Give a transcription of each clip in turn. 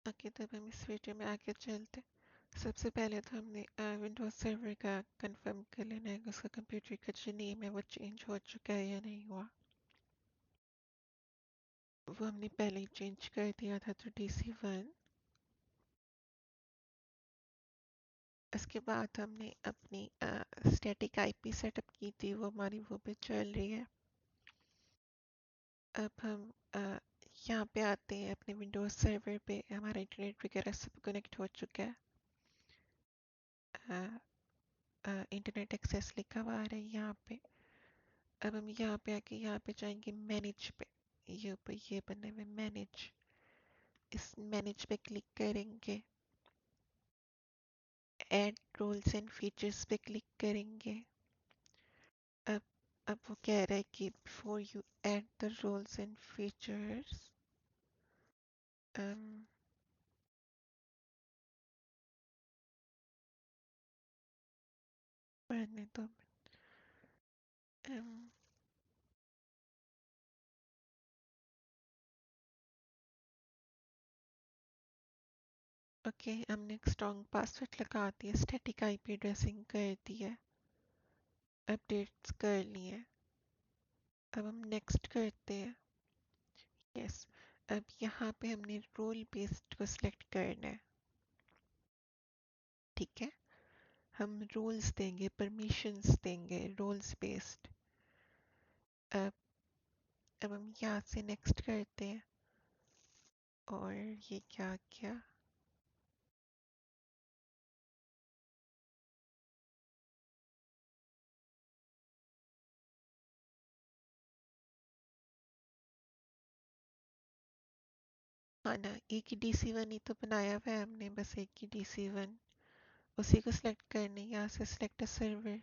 Okay, तब हम इस वीडियो में आगे चलते। सबसे पहले तो हमने विंडोज सर्वर का कंफर्म कर लेना है कि उसका कंप्यूटर का जो नेम है वो चेंज हो चुका है या नहीं हुआ। वो हमने पहले ही चेंज कर दिया था तो DC1। इसके बाद हमने अपनी स्टैटिक आईपी सेटअप की थी, वो हमारी वो पे चल रही है। अब हम यहाँ पे आते हैं अपने विंडोज सर्वर पे। हमारा इंटरनेट वगैरह सब कनेक्ट हो चुका है। इंटरनेट एक्सेस लिखा हुआ आ रहा है यहाँ पे। अब हम यहाँ पे आके यहाँ पे जाएंगे मैनेज पे। ये ऊपर ये बने हुए मैनेज, इस मैनेज पे क्लिक करेंगे। ऐड रोल्स एंड फीचर्स पे क्लिक करेंगे। अब अब वो कह रहा है कि before you add the roles and features, पढ़ने दो। um, ओके, हमने एक स्ट्रॉन्ग पासवर्ड लगा दिया, स्टैटिक आईपी एड्रेसिंग कर दी है, अपडेट्स कर लिए हैं। अब हम नेक्स्ट करते हैं। यस, अब यहाँ पे हमने रोल बेस्ड को सिलेक्ट करना है। ठीक है, हम रोल्स देंगे, परमिशंस देंगे रोल्स बेस्ड। अब अब हम यहाँ से नेक्स्ट करते हैं। और ये क्या क्या, हाँ ना, एक ही DC1 ही तो बनाया हुआ है हमने, बस एक ही DC1, उसी को सिलेक्ट करने। यहाँ से सिलेक्ट अ सर्वर,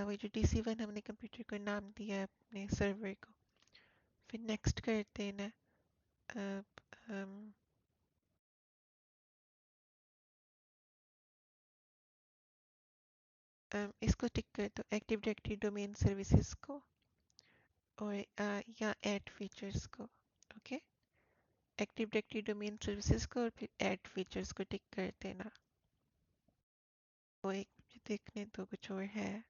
वही जो DC1 हमने कंप्यूटर को नाम दिया है अपने सर्वर को। फिर नेक्स्ट करते हैं ना। अब हम इसको टिक कर दो, एक्टिव डायरेक्टरी डोमेन सर्विसेज को, और या ऐड फीचर्स को। Okay, active directory domain services को और फिर ऐड फीचर्स को टिक कर देना। वो एक मुझे देखने दो, कुछ और है।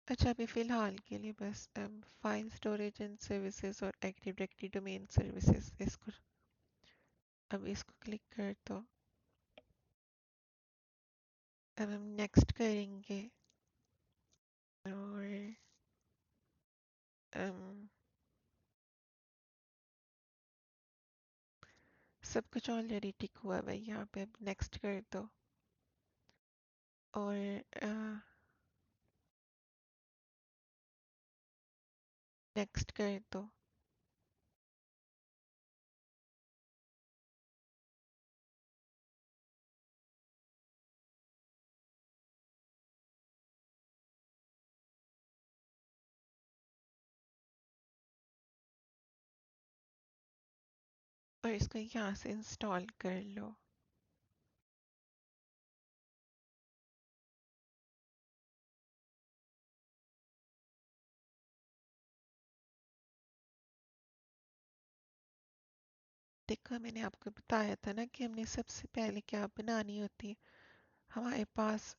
अच्छा, अभी फिलहाल के लिए बस फाइल स्टोरेज एंड सर्विसेज और एक्टिव डायरेक्टरी डोमेन सर्विसेज, इसको अब इसको क्लिक कर दो। अब हम नेक्स्ट करेंगे और um, सब कुछ ऑलरेडी टिक हुआ है यहाँ पे। अब नेक्स्ट कर दो और नेक्स्ट कर दो। और इसको यहाँ से इंस्टॉल कर लो। देखो, मैंने आपको बताया था ना कि हमने सबसे पहले क्या बनानी होती है। हमारे पास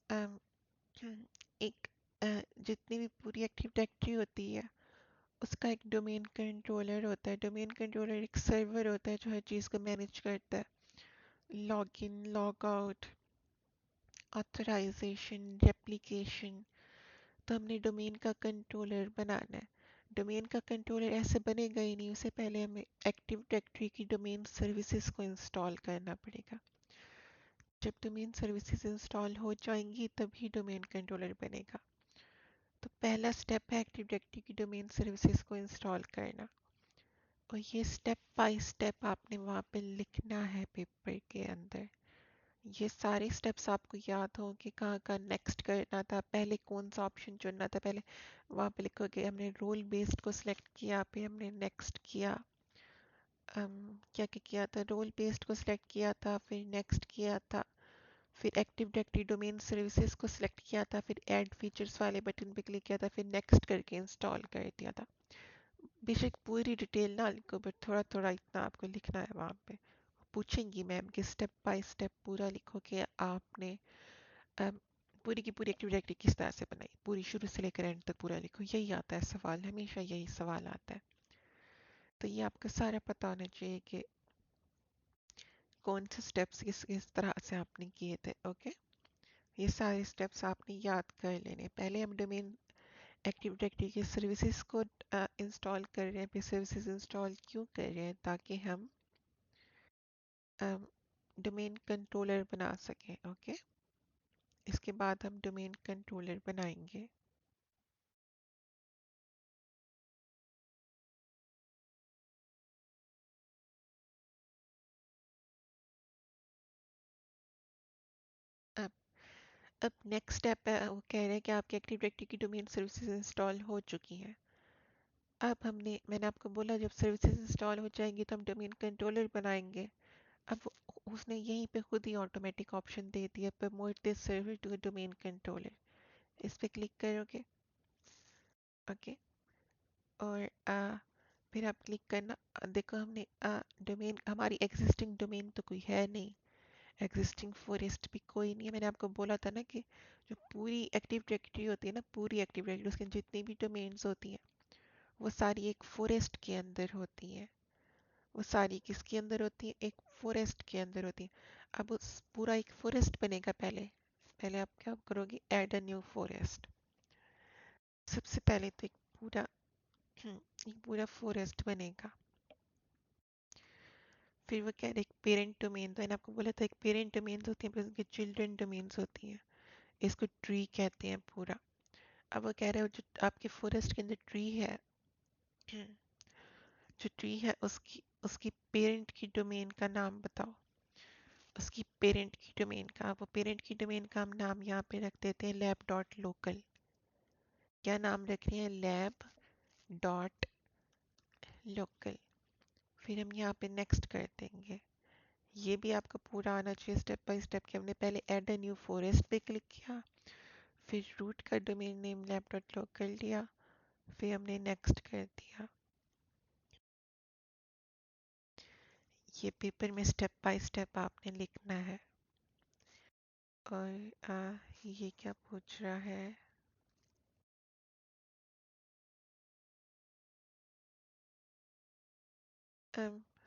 एक जितनी भी पूरी एक्टिव डायरेक्टरी होती है उसका एक डोमेन कंट्रोलर होता है। डोमेन कंट्रोलर एक सर्वर होता है जो हर चीज़ को मैनेज करता है। Log in, log out, authorisation, replication. तो हमने डोमेन का कंट्रोलर बनाना है। डोमेन का कंट्रोलर ऐसे बनेगा ही नहीं, उससे पहले हमें एक्टिव डायरेक्टरी की डोमेन सर्विसेज को इंस्टॉल करना पड़ेगा। जब डोमेन सर्विसेज इंस्टॉल हो जाएंगी तभी डोमेन कंट्रोलर बनेगा। तो पहला स्टेप है एक्टिव डायरेक्टरी की डोमेन सर्विसेज को इंस्टॉल करना, और ये स्टेप बाय स्टेप आपने वहाँ पे लिखना है पेपर के अंदर। ये सारे स्टेप्स आपको याद हो कि कहाँ कहाँ नेक्स्ट करना था, पहले कौन सा ऑप्शन चुनना था। पहले वहाँ पे लिखोगे हमने रोल बेस्ड को सिलेक्ट किया, पे हमने नेक्स्ट किया। क्या क्या किया था, रोल बेस्ड को सिलेक्ट किया था, फिर नेक्स्ट किया था, फिर एक्टिव डायरेक्टरी डोमेन सर्विसेज को सिलेक्ट किया था, फिर ऐड फीचर्स वाले बटन पे क्लिक किया था, फिर नेक्स्ट करके इंस्टॉल कर दिया था। बेशक पूरी डिटेल ना लिखो, बट थोड़ा थोड़ा इतना आपको लिखना है वहाँ पे। पूछेंगी मैम कि स्टेप बाय स्टेप पूरा लिखो कि आपने अम, पूरी की पूरी एक्टिव डायरेक्टरी किस तरह से बनाई, पूरी शुरू से लेकर एंड तक पूरा लिखो। यही आता है सवाल, हमेशा यही सवाल आता है। तो ये आपको सारा पता होना चाहिए कि कौन से स्टेप्स किस किस तरह से आपने किए थे। ओके, ये सारे स्टेप्स आपने याद कर लेने। पहले हम डोमेन एक्टिव डायरेक्टरी की सर्विसेज को इंस्टॉल कर रहे हैं। फिर सर्विसेज इंस्टॉल क्यों कर रहे हैं? ताकि हम डोमेन कंट्रोलर बना सकें। ओके, इसके बाद हम डोमेन कंट्रोलर बनाएंगे। अब अब नेक्स्ट स्टेप है, वो कह रहे हैं कि आपकी एक्टिव डायरेक्टरी की डोमेन सर्विसेज इंस्टॉल हो चुकी हैं। अब मैंने आपको बोला जब सर्विसेज इंस्टॉल हो जाएंगी तो हम डोमेन कंट्रोलर बनाएंगे। अब उसने यहीं पे खुद ही ऑटोमेटिक ऑप्शन दे दिया, promote this server to domain controller. इस पे क्लिक करोगे। ओके, और फिर आप क्लिक करना। देखो हमने डोमेन, हमारी एग्जिस्टिंग डोमेन तो कोई है नहीं, एग्जिस्टिंग फॉरेस्ट भी कोई नहीं है। मैंने आपको बोला था ना कि जो पूरी एक्टिव डायरेक्टरी होती है ना, पूरी एक्टिव डायरेक्टरी उसके जितनी भी डोमेन्स होती हैं वो सारी एक फॉरेस्ट के अंदर होती हैं। वो सारी किसके अंदर होती है? एक फॉरेस्ट के अंदर होती है। अब उस पूरा एक फॉरेस्ट बनेगा। पहले पहले आप क्या करोगे? Add a new forest. सबसे पहले तो पूरा एक पूरा फॉरेस्ट बनेगा। फिर वो कह रहे एक पेरेंट डोमेन, तो मैंने आपको बोला था एक पेरेंट डोमेन्स होती हैं फिर उनके चिल्ड्रन डोमेन्स होती हैं। इसको ट्री कहते हैं पूरा। अब वो कह रहे हो जो आपके फॉरेस्ट के अंदर ट्री है, जो ट्री है उसकी उसकी पेरेंट की डोमेन का नाम बताओ। उसकी पेरेंट की डोमेन का, वो पेरेंट की डोमेन का हम नाम यहाँ पे रख देते हैं लैब डॉट लोकल। क्या नाम रख रहे हैं? Lab dot local. फिर हम यहाँ पे नेक्स्ट कर देंगे। ये भी आपको पूरा आना चाहिए स्टेप बाय स्टेप कि हमने पहले ऐड अ न्यू फॉरेस्ट पे क्लिक किया, फिर रूट का domain name lab dot local लिया, फिर हमने नेक्स्ट कर दिया। ये पेपर में स्टेप बाय स्टेप आपने लिखना है। और ये क्या पूछ रहा है?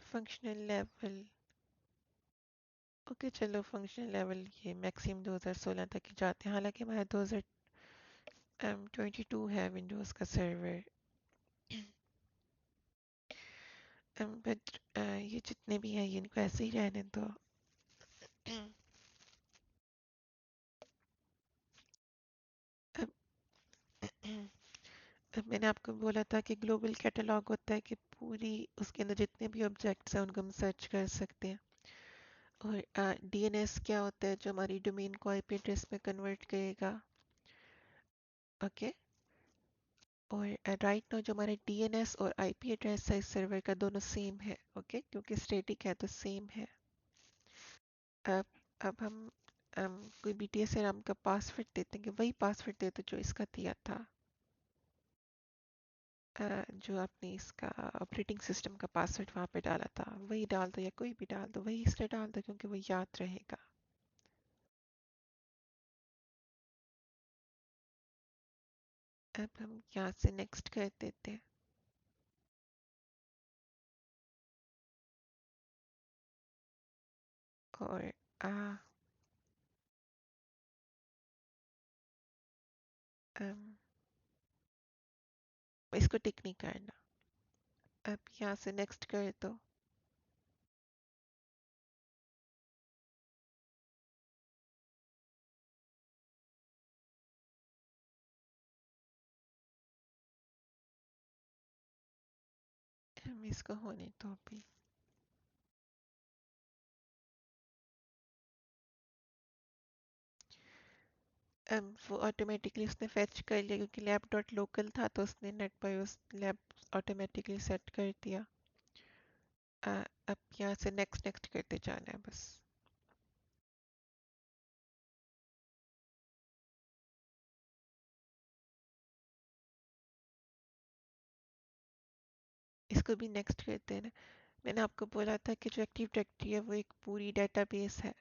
Functional level. ओके चलो, फंक्शनल लेवल ये मैक्सिमम 2016 तक ही जाते हैं, हालांकि हमारा 2022 है विंडोज़ का सर्वर। बट ये जितने भी हैं ये इनको ऐसे ही रहने दो। अब अब मैंने आपको बोला था कि ग्लोबल कैटलॉग होता है कि पूरी उसके अंदर जितने भी ऑब्जेक्ट्स हैं उनको हम सर्च कर सकते हैं। और डीएनएस क्या होता है? जो हमारी डोमेन को आईपी एड्रेस में कन्वर्ट करेगा। ओके, और राइट नाउ जो हमारे डीएनएस और आईपी एड्रेस है इस सर्वर का दोनों सेम है। ओके, क्योंकि स्टैटिक है तो सेम है। अब अब हम कोई बीटीएस नाम का पासवर्ड देते हैं कि वही पासवर्ड देते जो इसका दिया था। जो आपने इसका ऑपरेटिंग सिस्टम का पासवर्ड वहाँ पे डाला था वही डाल दो, या कोई भी डाल दो, वही इसलिए डाल दो क्योंकि वो याद रहेगा। अब हम यहाँ से नेक्स्ट कर देते हैं। और आ, अम, इसको टिक नहीं करना। अब यहाँ से नेक्स्ट कर दो। हम इसको होने दो अभी। वो ऑटोमेटिकली उसने फेच कर लिया क्योंकि लैब डॉट लोकल था तो उसने net BIOS lab automatically set कर दिया। अब यहाँ से नेक्स्ट नेक्स्ट करते जाना है बस। इसको भी नेक्स्ट करते हैं ना। मैंने आपको बोला था कि जो एक्टिव डायरेक्टरी है वो एक पूरी डेटाबेस है।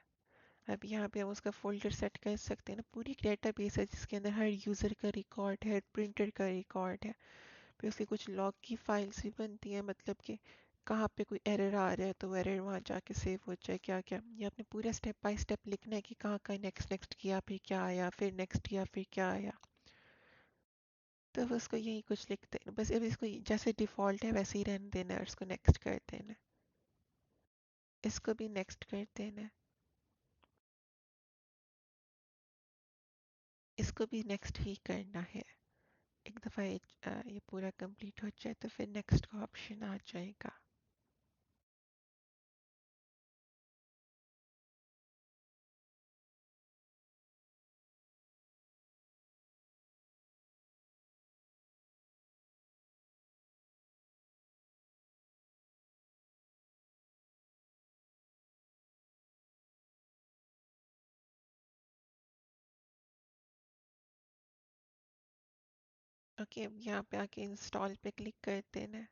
अब यहाँ पे हम उसका फोल्डर सेट कर सकते हैं ना, पूरी डेटाबेस है जिसके अंदर हर यूज़र का रिकॉर्ड है, प्रिंटर का रिकॉर्ड है। फिर उसकी कुछ लॉग की फाइल्स भी बनती हैं, मतलब कि कहाँ पे कोई एरर आ रहा है तो एरर वहाँ जाके सेव हो जाए, क्या क्या ये आपने पूरा स्टेप बाय स्टेप लिखना है कि कहाँ कहाँ नेक्स्ट नेक्स्ट किया, फिर क्या आया, फिर नेक्स्ट किया, फिर क्या आया। तो अब उसको यही कुछ लिखते हैं बस। अब इसको जैसे डिफ़ॉल्ट है वैसे ही रहने देना है और इसको नेक्स्ट कर देना है। इसको भी नेक्स्ट कर देना है। इसको भी नेक्स्ट ही करना है। एक दफ़ा ये पूरा कंप्लीट हो जाए तो फिर नेक्स्ट का ऑप्शन आ जाएगा। ओके, अब यहाँ पे आके इंस्टॉल पे क्लिक कर देना है।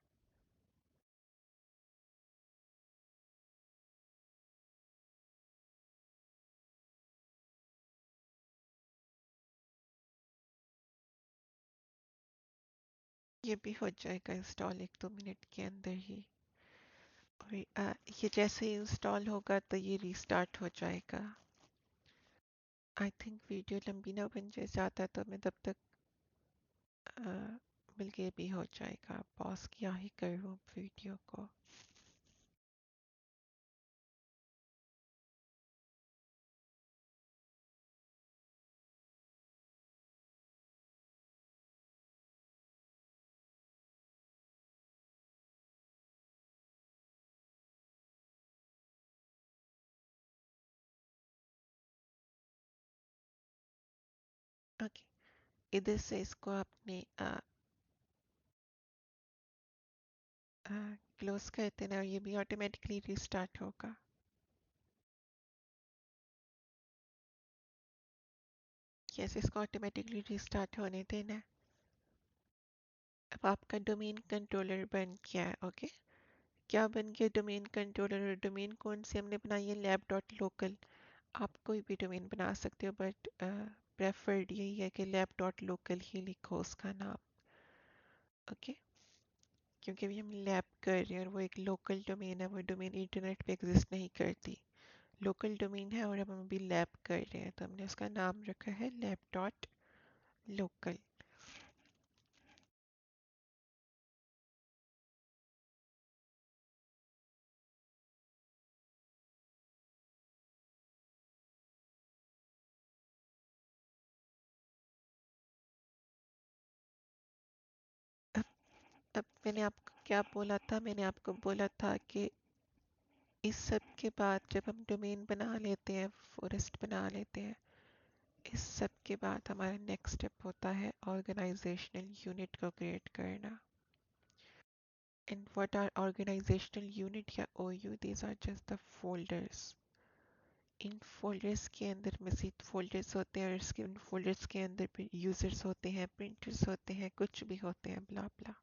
ये भी हो जाएगा इंस्टॉल 1-2 मिनट के अंदर ही। और ये जैसे ही इंस्टॉल होगा तो ये रीस्टार्ट हो जाएगा। आई थिंक वीडियो लंबी ना बन जाए ज़्यादा, तो मैं तब तक मिलके भी हो जाएगा। पॉज क्या ही करूँ वीडियो को। ओके, इधर से इसको आपने क्लोज कर देना और ये भी ऑटोमेटिकली रिस्टार्ट होगा। यस, इसको ऑटोमेटिकली रिस्टार्ट होने देना है। अब आपका डोमेन कंट्रोलर बन गया है। ओके, क्या बन गया डोमेन कंट्रोलर। डोमेन कौन सी हमने बनाई है, लैब डॉट लोकल। आप कोई भी डोमेन बना सकते हो बट प्रेफर्ड यही है कि लैब डॉट लोकल ही लिखो उसका नाम। ओके, क्योंकि अभी हम लैब कर रहे हैं और वो एक लोकल डोमेन है, वो डोमेन इंटरनेट पे एग्जिस्ट नहीं करती। लोकल डोमेन है और अब हम अभी लैब कर रहे हैं तो हमने उसका नाम रखा है लैब डॉट लोकल। अब अब मैंने आपको क्या बोला था, मैंने आपको बोला था कि इस सब के बाद जब हम डोमेन बना लेते हैं, फॉरेस्ट बना लेते हैं, इस सब के बाद हमारा नेक्स्ट स्टेप होता है ऑर्गेनाइजेशनल यूनिट को क्रिएट करना। And what are organizational unit या OU, these are just the folders. इन फोल्डर्स के अंदर मज़ीद फोल्डर्स होते हैं और इसके उन फोल्डर्स के अंदर भी यूज़र्स होते हैं, प्रिंटर्स होते हैं, कुछ भी होते हैं, ब्ला ब्ला।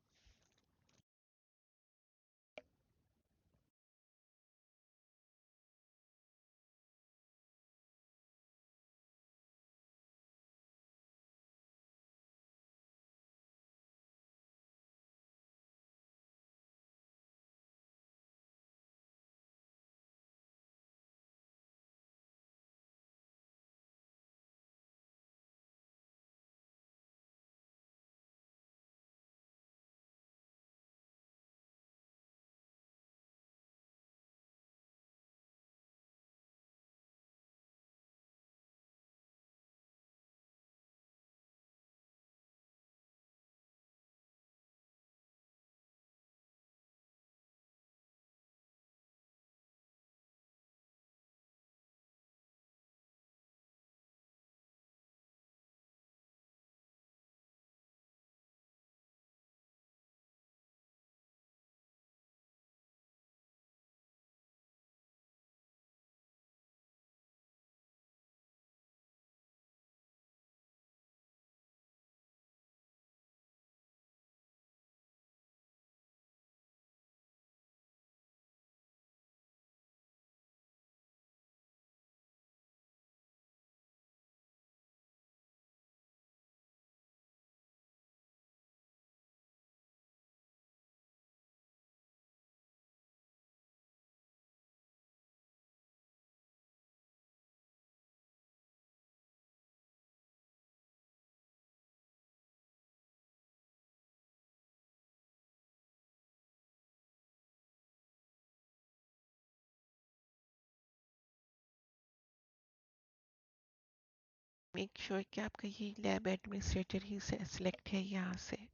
मेक श्योर कि आपका ये लैब एडमिनिस्ट्रेटर ही सेलेक्ट है यहाँ से,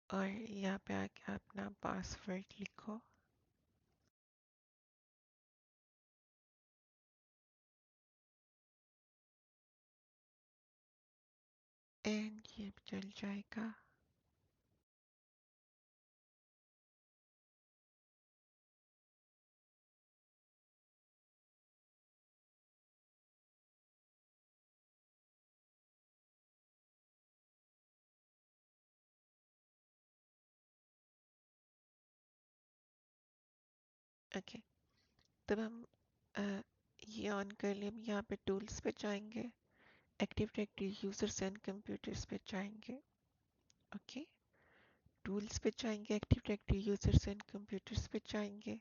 और यहाँ पे आके अपना पासवर्ड लिखो। एंड ये चल जाएगा। ओके, तब हम अ, ये ऑन कर लिए। हम यहाँ पे टूल्स पे जाएंगे, active directory users and computers पे जाएंगे। ओके, टूल्स पे जाएंगे, active directory users and computers पे जाएंगे।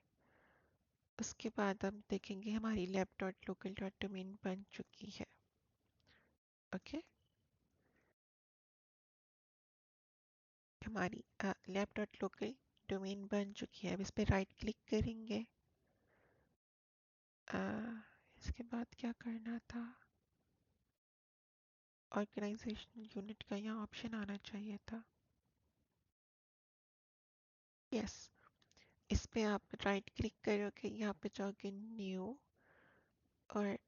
उसके बाद हम देखेंगे हमारी lab dot local dot domain बन चुकी है। ओके, हमारी लैब डॉट लोकल डोमेन बन चुकी है। अब इस पर राइट क्लिक करेंगे। अ, इसके बाद क्या करना था, ऑर्गेनाइजेशन यूनिट का यहाँ ऑप्शन आना चाहिए था। यस, इस पे आप राइट क्लिक करोगे, यहाँ पे जाओगे न्यू, और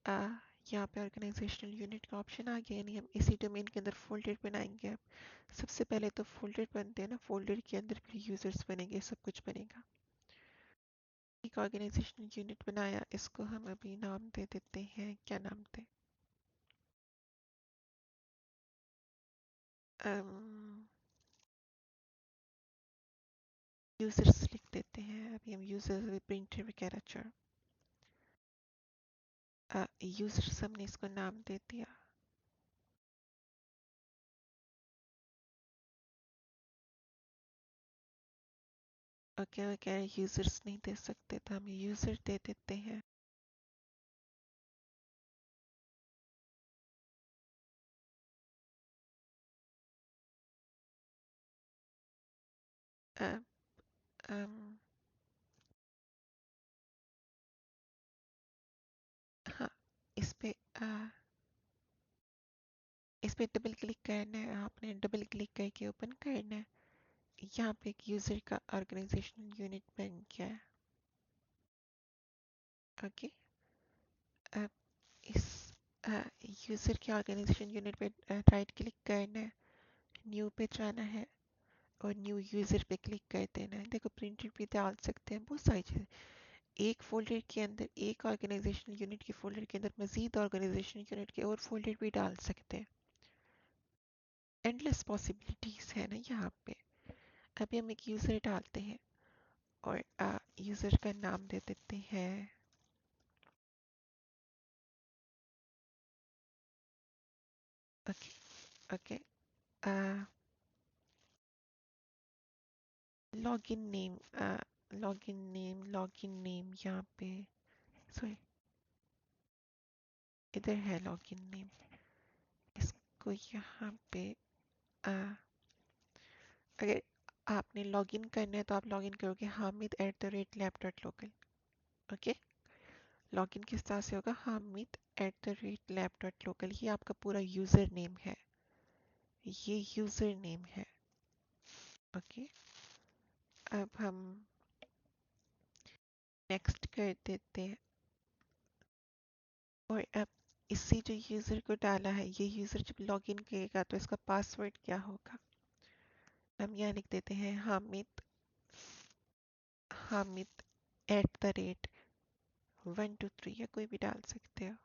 यहाँ पे ऑर्गेनाइजेशनल यूनिट का ऑप्शन आ गया। यानी हम इसी डोमेन के अंदर फोल्डर बनाएंगे। अब सबसे पहले तो फोल्डर बनते हैं ना, फोल्डर के अंदर फिर यूजर्स बनेंगे, सब कुछ बनेगा। एक ऑर्गेनाइजेशनल यूनिट बनाया, इसको हम अभी नाम दे देते हैं, क्या नाम दें, यूजर्स लिख देते हैं। अभी हम यूजर्स प्रिंटर वगैरह छोड़, यूजर्स हमने इसको नाम दे दिया। ओके, वो कह रहे यूजर्स नहीं दे सकते, तो हम यूजर दे देते हैं। अ, अम, हाँ, इस पे इस पे डबल क्लिक करना है, आपने डबल क्लिक करके ओपन करना है। यहाँ पे एक यूजर का ऑर्गेनाइजेशनल यूनिट बन गया है। ओके, अब इस यूजर के ऑर्गेनाइजेशन यूनिट पे राइट क्लिक करना है, न्यू पे जाना है, और न्यू यूजर पे क्लिक कर देना है। देखो, प्रिंटर भी डाल सकते हैं, बहुत सारी चीज़ें एक फोल्डर के अंदर, एक ऑर्गेनाइजेशन यूनिट के फोल्डर के अंदर मजीद ऑर्गेनाइजेशन यूनिट के और फोल्डर भी डाल सकते हैं। एंडलेस पॉसिबिलिटीज है ना यहाँ पे। अभी हम एक यूजर डालते हैं, और यूजर का नाम दे देते हैं, okay okay, login name, login name यहाँ पे, सॉरी, इधर है लॉगिन नेम। इसको यहाँ पे अगर आपने लॉगिन करना है तो आप लॉगिन करोगे hamid@lab.local। ओके, लॉगिन किस तरह से होगा, hamid@lab.local, ये आपका पूरा यूजर नेम है, ये यूजर नेम है। ओके, अब हम नेक्स्ट कर देते हैं, और अब इसी जो यूजर को डाला है, ये यूजर जब लॉगिन करेगा तो इसका पासवर्ड क्या होगा। हम यहाँ लिख देते हैं हामिद, hamid@123, या कोई भी डाल सकते हो।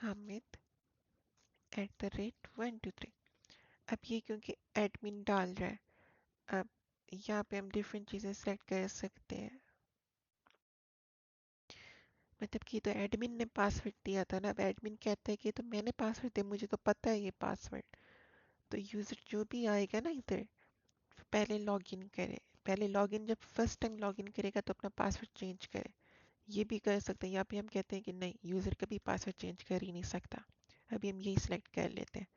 hamid@123। अब ये क्योंकि एडमिन डाल रहा है, अब यहाँ पे हम डिफरेंट चीज़ें सेलेक्ट कर सकते हैं। मतलब कि तो एडमिन ने पासवर्ड दिया था ना, अब एडमिन कहता है कि तो मैंने पासवर्ड दिया, मुझे तो पता है ये पासवर्ड। तो यूज़र जो भी आएगा ना इधर, पहले लॉगिन करे, पहले लॉगिन, जब फर्स्ट टाइम लॉगिन करेगा तो अपना पासवर्ड चेंज करे। ये भी कर सकते हैं। यहाँ पे हम कहते हैं कि नहीं, यूज़र कभी पासवर्ड चेंज कर ही नहीं सकता। अभी हम यही सिलेक्ट कर लेते हैं,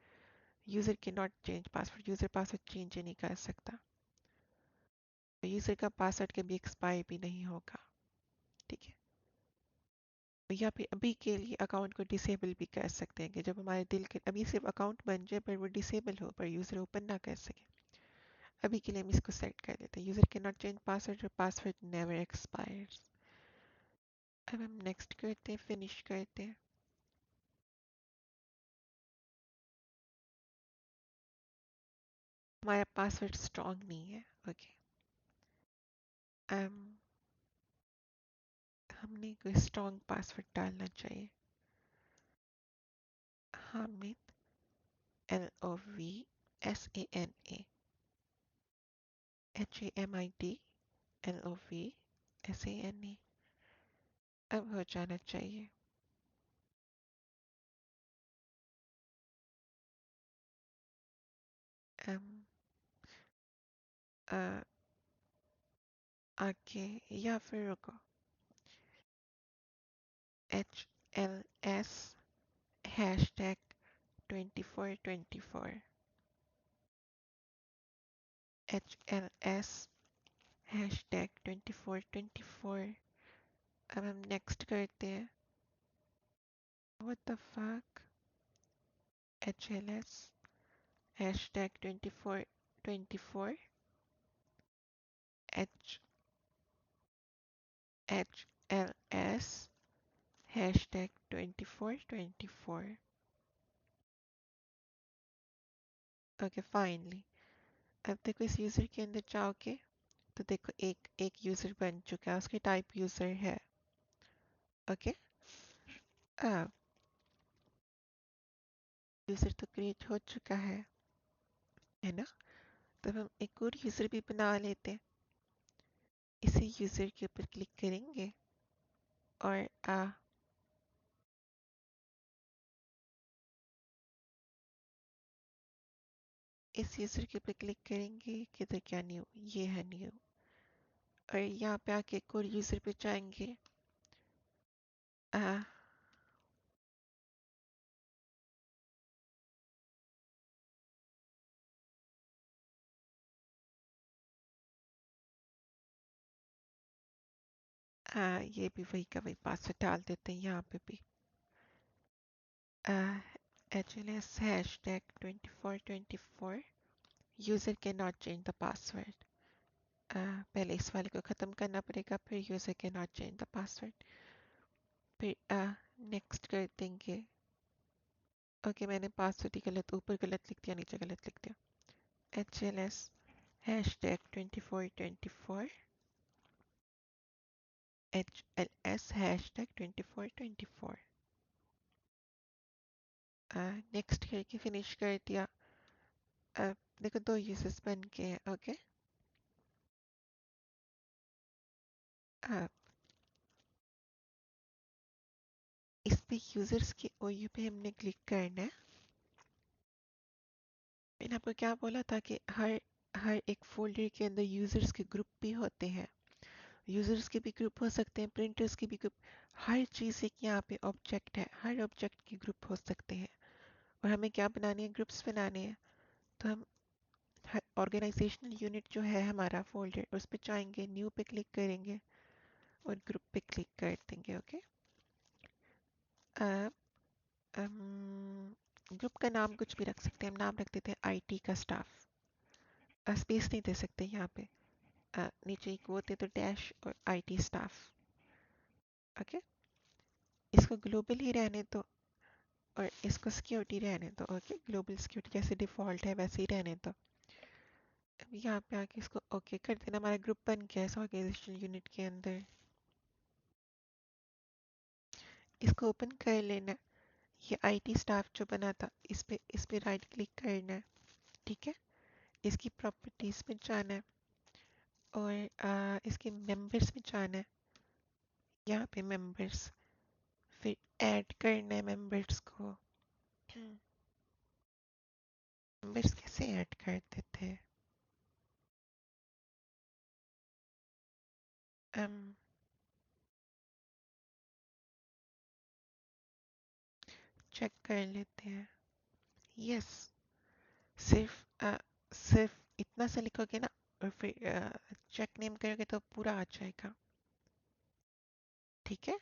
यूज़र के not change password, user password change ही नहीं कर सकता, यूज़र का पासवर्ड कभी एक्सपायर भी नहीं होगा। ठीक है, या फिर अभी के लिए अकाउंट को डिसेबल भी कर सकते हैं कि जब हमारे दिल के अभी सिर्फ अकाउंट बन जाए पर वो डिसेबल हो पर यूज़र ओपन ना कर सके। अभी के लिए हम इसको सेट कर देते हैं, user can not change password और पासवर्ड नेवर एक्सपायर्स। अब हम नेक्स्ट करते हैं, फिनिश करते हैं। हमारा पासवर्ड स्ट्रॉन्ग नहीं है। ओके, हमने कोई स्ट्रॉन्ग पासवर्ड डालना चाहिए। Hamid, LOVSANA, HAMID, LOVSANA। अब हो जाना चाहिए। um, आगे या फिर रुको, HLS hashtag 2424, HLS hashtag 2424। अब हम नेक्स्ट करते हैं। What the fuck? HLS hashtag 2424, HLS hashtag 2424। Okay finally, अब देखो इस यूज़र के अंदर जाओगे तो देखो एक एक यूज़र बन चुका है, उसके टाइप यूज़र है। ओके, अब यूज़र तो क्रिएट हो चुका है ना। तब हम एक और यूज़र भी बना लेते हैं। इसी यूज़र के ऊपर क्लिक करेंगे और इस यूज़र के ऊपर क्लिक करेंगे, किधर क्या न्यू, ये है न्यू। और यहाँ पे आके एक और यूज़र पे जाएंगे। आ, ये भी वही का वही पासवर्ड डाल देते हैं यहाँ पे भी। HLS hashtag 2424, user can not change the password. पहले इस वाले को ख़त्म करना पड़ेगा, फिर user can not change the password, फिर नेक्स्ट कर देंगे। ओके, मैंने पासवर्ड ही गलत, ऊपर गलत लिख दिया, नीचे गलत लिख दिया। HLS hashtag 2424, HLS hashtag 2424। Next करके फिनिश कर दिया। देखो दो यूजर्स बन के हैं। ओके, इस पे यूजर्स के ओयू पे हमने क्लिक करना है। मैंने आपको क्या बोला था कि हर हर एक फोल्डर के अंदर यूजर्स के ग्रुप भी होते हैं। यूजर्स के भी ग्रुप हो सकते हैं, प्रिंटर्स के भी ग्रुप। हर चीज़ एक यहाँ पे ऑब्जेक्ट है, हर ऑब्जेक्ट के ग्रुप हो सकते हैं। और हमें क्या बनाने हैं, ग्रुप्स बनाने हैं। तो हम ऑर्गेनाइजेशनल यूनिट जो है हमारा फोल्डर, उस पर जाएंगे, न्यू पे क्लिक करेंगे और ग्रुप पे क्लिक कर देंगे। ओके, ग्रुप का नाम कुछ भी रख सकते हैं। हम नाम रख देते हैं आईटी का स्टाफ। स्पेस नहीं दे सकते यहाँ पे। नीचे एक वो दे दो डैश और आईटी स्टाफ। ओके, इसको ग्लोबल ही रहने दो और इसको सिक्योरिटी रहने दो। ओके, ग्लोबल सिक्योरिटी जैसे डिफॉल्ट है वैसे ही रहने दो। अब यहाँ पे आके इसको ओके कर देना। हमारा ग्रुप बन गया है ऑर्गेनाइजेशन यूनिट के अंदर। इसको ओपन कर लेना। ये आईटी स्टाफ जो बना था, इस पे राइट क्लिक करना है। ठीक है, इसकी प्रॉपर्टीज में जाना है और इसके मेंबर्स में जाना है। यहाँ पे मेंबर्स, फिर ऐड करना है मेंबर्स को। मेंबर्स कैसे ऐड करते थे? um, चेक कर लेते हैं। यस, सिर्फ सिर्फ इतना सा लिखोगे ना और फिर चेक नेम करोगे तो पूरा आ जाएगा। ठीक है,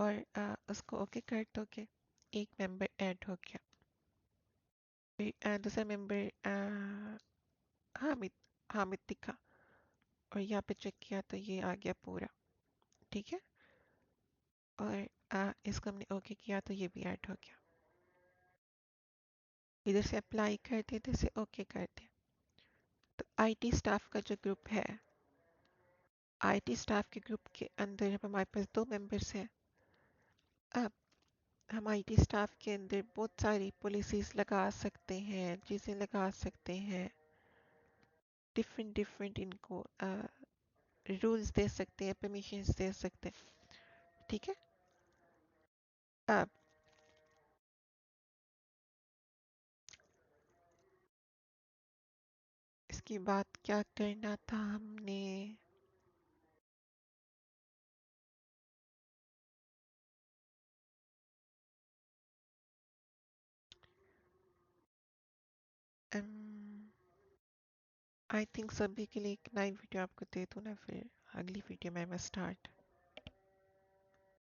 और उसको ओके कर दोगे, एक मेंबर ऐड हो गया। फिर दूसरा मेंबर हामिद, हामिद दिखा, और यहाँ पे चेक किया तो ये आ गया पूरा। ठीक है, और इसको हमने ओके किया तो ये भी ऐड हो गया। इधर से अप्लाई कर दिया, इधर से ओके कर दिया। तो आईटी स्टाफ का जो ग्रुप है, आईटी स्टाफ के ग्रुप के अंदर अब हमारे पास 2 मेंबर्स हैं। अब हम आईटी स्टाफ के अंदर बहुत सारी पॉलिसीज लगा सकते हैं, चीज़ें लगा सकते हैं, डिफरेंट डिफरेंट इनको रूल्स दे सकते हैं, परमिशंस दे सकते हैं। ठीक है, अब इसके बाद क्या करना था हमने, आई थिंक सभी के लिए एक नई वीडियो आपको दे दूँ ना, फिर अगली वीडियो में मैं स्टार्ट